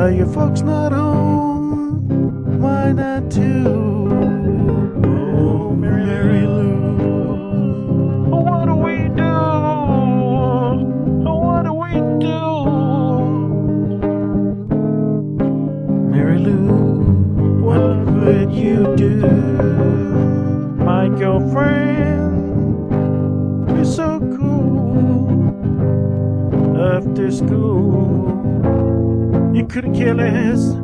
Are your folks not home? Why not too? Oh, Marylou. What do we do? What do we do? Marylou, what would you do? My girlfriend is so cool. After school, you couldn't care less.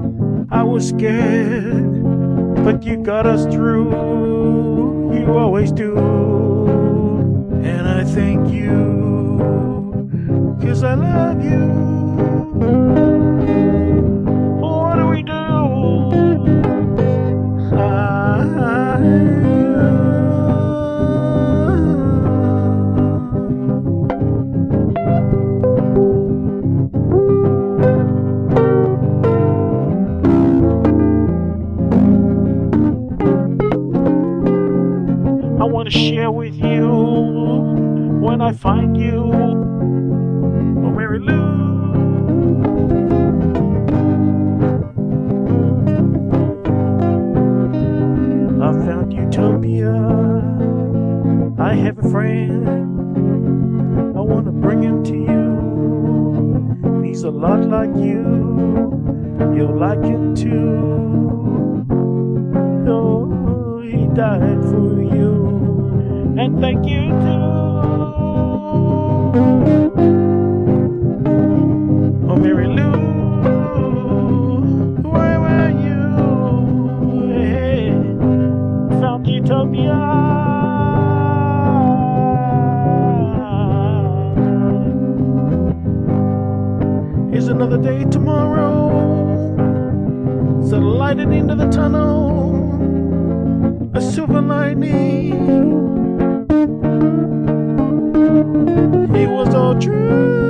I was scared, but you got us through. You always do. And I thank you, 'cause I love you. What do we do? I want to share with you when I find you. Oh, Marylou. I found utopia. I have a friend. I want to bring him to you. He's a lot like you. You'll like him too. Oh, he died for you. And thank you too. Oh, Marylou, where were you? Hey, found utopia. Here's another day tomorrow. So light it into the tunnel. A silver lining. It was all true.